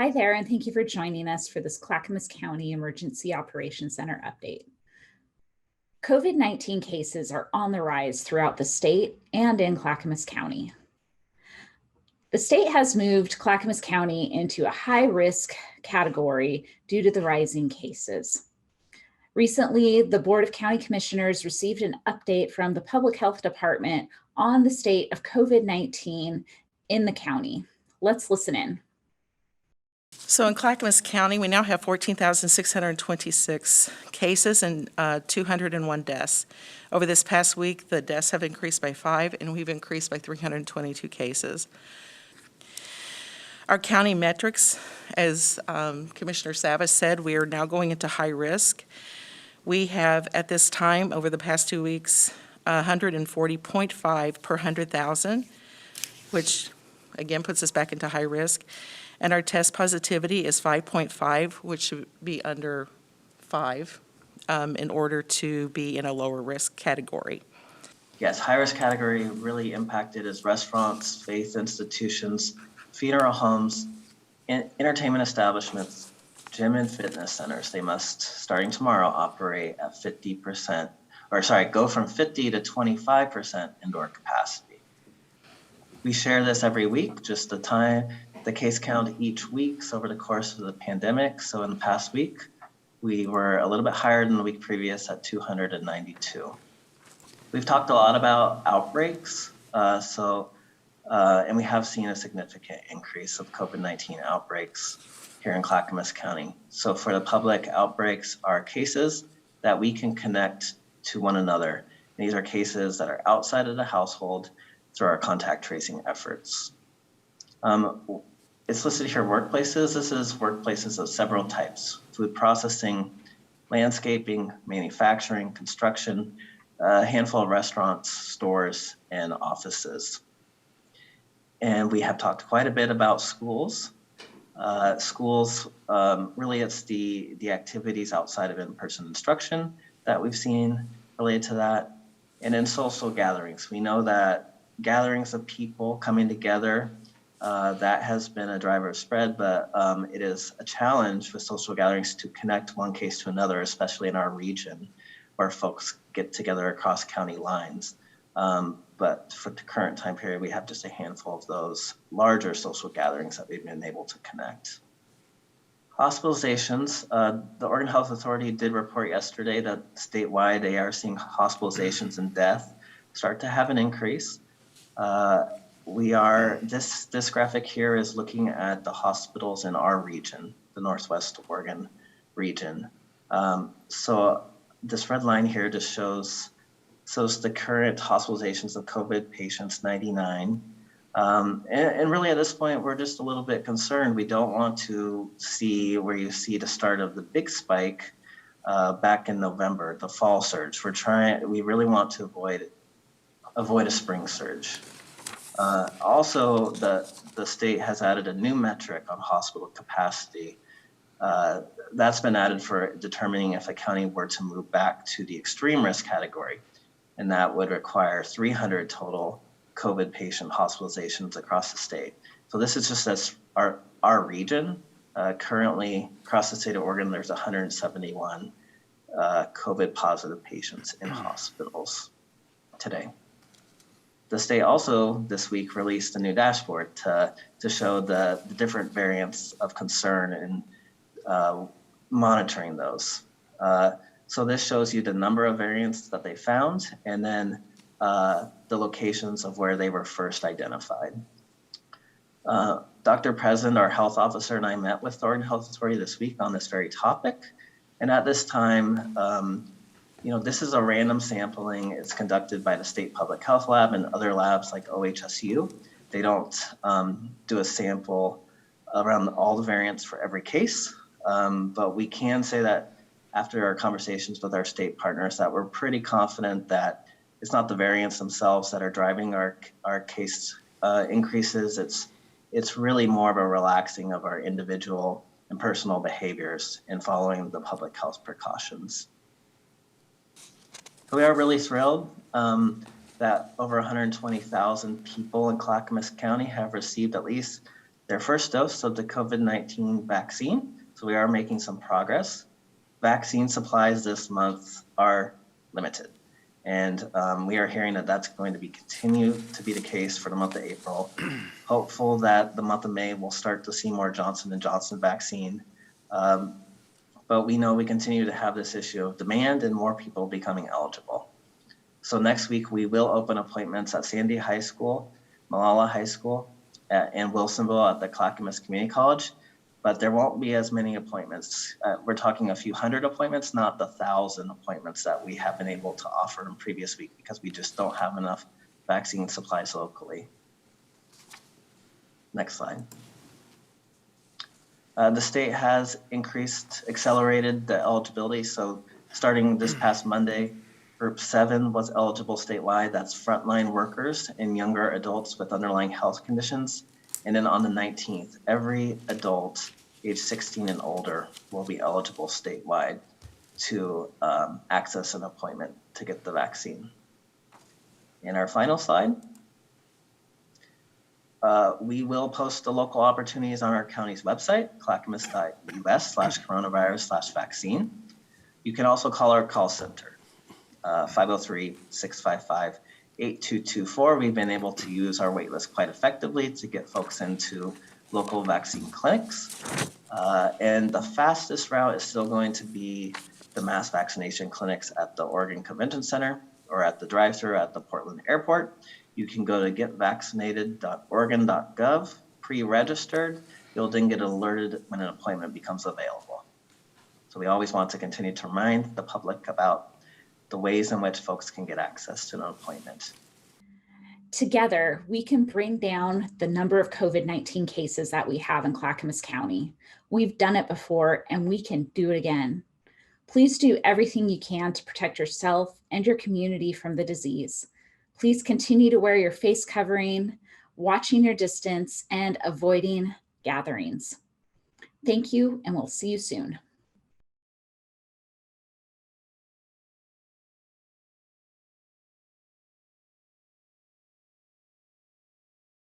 Hi there, and thank you for joining us for this Clackamas County Emergency Operations Center update. COVID-19 cases are on the rise throughout the state and in Clackamas County. The state has moved Clackamas County into a high-risk category due to the rising cases. Recently, the Board of County Commissioners received an update from the Public Health Department on the state of COVID-19 in the county. Let's listen in. So in Clackamas County, we now have 14,626 cases and 201 deaths. Over this past week, the deaths have increased by 5, and we've increased by 322 cases. Our county metrics, as Commissioner Savas said, we are now going into high risk. We have, at this time, over the past 2 weeks, 140.5 per 100,000, which again puts us back into high risk. And our test positivity is 5.5, which should be under 5 in order to be in a lower risk category. Yes, high risk category really impacted is restaurants, faith institutions, funeral homes, entertainment establishments, gym and fitness centers. They must, starting tomorrow, operate at 50%, go from 50 to 25% indoor capacity. We share this every week, just the case count each week over the course of the pandemic. So in the past week, we were a little bit higher than the week previous at 292. We've talked a lot about outbreaks, and we have seen a significant increase of COVID-19 outbreaks here in Clackamas County. So for the public, outbreaks are cases that we can connect to one another. These are cases that are outside of the household through our contact tracing efforts. It's listed here workplaces. This is workplaces of several types: food processing, landscaping, manufacturing, construction, a handful of restaurants, stores, and offices. And we have talked quite a bit about schools. Really it's the activities outside of in-person instruction that we've seen related to that. And in social gatherings, we know that gatherings of people coming together, that has been a driver of spread, but it is a challenge with social gatherings to connect one case to another, especially in our region where folks get together across county lines. But for the current time period, we have just a handful of those larger social gatherings that we've been able to connect. Hospitalizations, the Oregon Health Authority did report yesterday that statewide they are seeing hospitalizations and death start to have an increase. This graphic here is looking at the hospitals in our region, the Northwest Oregon region. So this red line here just shows the current hospitalizations of COVID patients, 99. And really at this point, we're just a little bit concerned. We don't want to see where you see the start of the big spike back in November, the fall surge. We really want to avoid a spring surge. Also, the state has added a new metric on hospital capacity. That's been added for determining if a county were to move back to the extreme risk category, and that would require 300 total COVID patient hospitalizations across the state. So this is just as our region. Currently, across the state of Oregon, there's 171 COVID positive patients in hospitals today. The state also this week released a new dashboard to show the different variants of concern and monitoring those. So this shows you the number of variants that they found and then the locations of where they were first identified. Dr. President, our health officer, and I met with the Oregon Health Authority this week on this very topic. And at this time, this is a random sampling. It's conducted by the State Public Health Lab and other labs like OHSU. They don't do a sample around all the variants for every case, but we can say that after our conversations with our state partners that we're pretty confident that it's not the variants themselves that are driving our case increases. It's really more of a relaxing of our individual and personal behaviors in following the public health precautions. We are really thrilled that over 120,000 people in Clackamas County have received at least their first dose of the COVID-19 vaccine. So we are making some progress. Vaccine supplies this month are limited. And we are hearing that that's going to continue to be the case for the month of April. Hopeful that the month of May we'll start to see more Johnson & Johnson vaccine. But we know we continue to have this issue of demand and more people becoming eligible. So next week we will open appointments at Sandy High School, Malala High School, and Wilsonville at the Clackamas Community College. But there won't be as many appointments. We're talking a few hundred appointments, not the 1,000 appointments that we have been able to offer in previous week because we just don't have enough vaccine supplies locally. Next slide. The state has accelerated the eligibility. So starting this past Monday, Group 7 was eligible statewide. That's frontline workers and younger adults with underlying health conditions. And then on the 19th, every adult age 16 and older will be eligible statewide to access an appointment to get the vaccine. In our final slide, we will post the local opportunities on our county's website, clackamas.us/coronavirus/vaccine. You can also call our call center, 503-655-8224. We've been able to use our waitlist quite effectively to get folks into local vaccine clinics. And the fastest route is still going to be the mass vaccination clinics at the Oregon Convention Center or at the drive-thru at the Portland Airport. You can go to getvaccinated.oregon.gov, pre-registered. You'll then get alerted when an appointment becomes available. So we always want to continue to remind the public about the ways in which folks can get access to an appointment. Together, we can bring down the number of COVID-19 cases that we have in Clackamas County. We've done it before and we can do it again. Please do everything you can to protect yourself and your community from the disease. Please continue to wear your face covering, watching your distance, and avoiding gatherings. Thank you, and we'll see you soon.